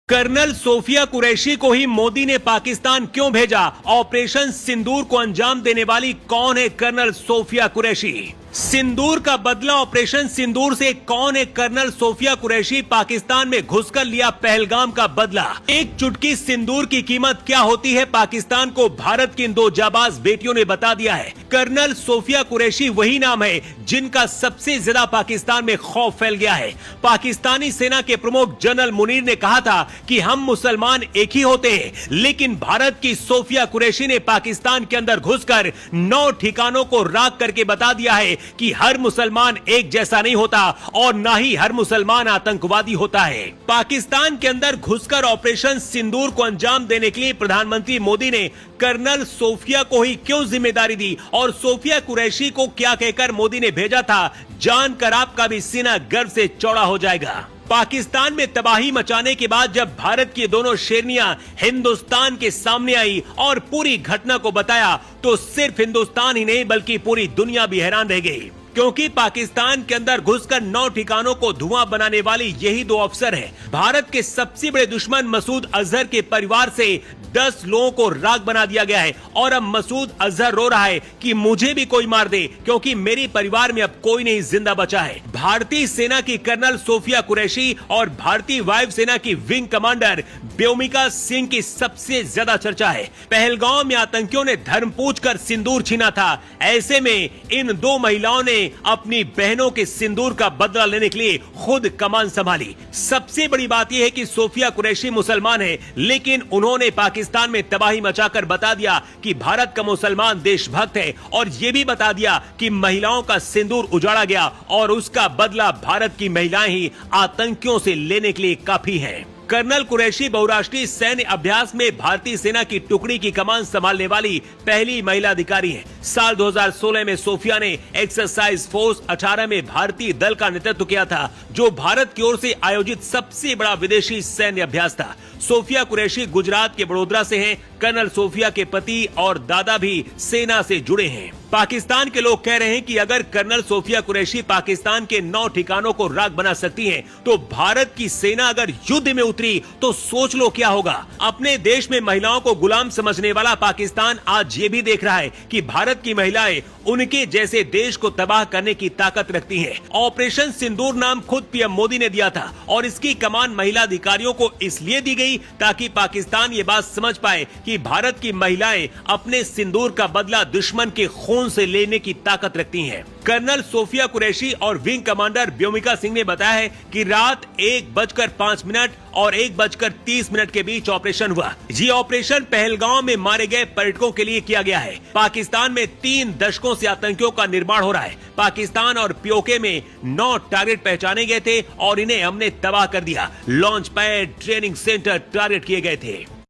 Colonel Sophia Qureshi को ही मोदी ने पाकिस्तान क्यों भेजा? ऑपरेशन सिंदूर को अंजाम देने वाली कौन है कर्नल सोफिया कुरैशी? सिंदूर का बदला ऑपरेशन सिंदूर से कौन है कर्नल सोफिया कुरैशी? पाकिस्तान में घुसकर लिया पहलगाम का बदला। एक चुटकी सिंदूर की कीमत क्या होती है पाकिस्तान को भारत की इन दो जाबाज बेटियों ने बता दिया है। कर्नल सोफिया कुरैशी वही नाम है जिनका सबसे ज्यादा पाकिस्तान में खौफ फैल गया है। पाकिस्तानी सेना के प्रमुख जनरल मुनीर ने कहा था कि हम मुसलमान एक ही होते हैं, लेकिन भारत की सोफिया कुरैशी ने पाकिस्तान के अंदर घुसकर 9 ठिकानों को राख करके बता दिया है कि हर मुसलमान एक जैसा नहीं होता और ना ही हर मुसलमान आतंकवादी होता है। पाकिस्तान के अंदर घुसकर ऑपरेशन सिंदूर को अंजाम देने के लिए प्रधानमंत्री मोदी ने कर्नल सोफिया को ही क्यों जिम्मेदारी दी और सोफिया कुरैशी को क्या कहकर मोदी ने भेजा था, जानकर आपका भी सीना गर्व से चौड़ा हो जाएगा। पाकिस्तान में तबाही मचाने के बाद जब भारत की दोनों शेरनियां हिंदुस्तान के सामने आई और पूरी घटना को बताया तो सिर्फ हिंदुस्तान ही नहीं बल्कि पूरी दुनिया भी हैरान रह गई, क्योंकि पाकिस्तान के अंदर घुसकर 9 ठिकानों को धुआं बनाने वाले यही 2 अफसर हैं। भारत के सबसे बड़े दुश्मन मसूद अजहर के परिवार से 10 लोगों को राख बना दिया गया है और अब मसूद अजहर रो रहा है कि मुझे भी कोई मार दे, क्योंकि मेरे परिवार में अब कोई नहीं जिंदा बचा है। भारतीय सेना की कर्नल सोफिया कुरैशी और भारतीय वायु सेना की विंग कमांडर व्योमिका सिंह की सबसे ज्यादा चर्चा है। पहलगाम में आतंकियों ने धर्म पूछकर सिंदूर छीना था। ऐसे में इन 2 महिलाओं ने अपनी बहनों के सिंदूर का बदला लेने के लिए खुद कमान संभाली। सबसे बड़ी बात यह है कि सोफिया कुरैशी मुसलमान है, लेकिन उन्होंने पाकिस्तान में तबाही मचाकर बता दिया कि भारत का मुसलमान देशभक्त है और ये भी बता दिया कि महिलाओं का सिंदूर उजाड़ा गया और उसका बदला भारत की महिलाएं ही आतंकियों से लेने के लिए काफी हैं। कर्नल कुरैशी बहुराष्ट्रीय सैन्य अभ्यास में भारतीय सेना की टुकड़ी की कमान संभालने वाली पहली महिला अधिकारी हैं। साल 2016 में सोफिया ने एक्सरसाइज फोर्स 18 में भारतीय दल का नेतृत्व किया था, जो भारत की ओर से आयोजित सबसे बड़ा विदेशी सैन्य अभ्यास था। सोफिया कुरैशी गुजरात के बड़ोदरा से हैं। कर्नल सोफिया के पति और दादा भी सेना से जुड़े हैं। पाकिस्तान के लोग कह रहे हैं कि अगर कर्नल सोफिया कुरैशी पाकिस्तान के 9 ठिकानों को राख बना सकती हैं, तो भारत की सेना अगर युद्ध में उतरी तो सोच लो क्या होगा। अपने देश में महिलाओं को गुलाम समझने वाला पाकिस्तान आज ये भी देख रहा है कि भारत की महिलाएं उनके जैसे देश को तबाह करने की ताकत रखती हैं। ऑपरेशन सिंदूर नाम खुद पीएम मोदी ने दिया था और इसकी कमान महिला अधिकारियों को इसलिए दी गई ताकि पाकिस्तान ये बात समझ पाए कि भारत की महिलाएं अपने सिंदूर का बदला दुश्मन के खून से लेने की ताकत रखती हैं। कर्नल सोफिया कुरैशी और विंग कमांडर व्योमिका सिंह ने बताया है कि रात 1:05 और 1:30 के बीच ऑपरेशन हुआ। ये ऑपरेशन पहलगाम में मारे गए पर्यटकों के लिए किया गया है। पाकिस्तान में 3 दशकों से आतंकियों का निर्माण हो रहा है। पाकिस्तान और पीओके में 9 टारगेट पहचाने गए थे और इन्हें हमने तबाह कर दिया। Launch pad, training centre target किए गए थे।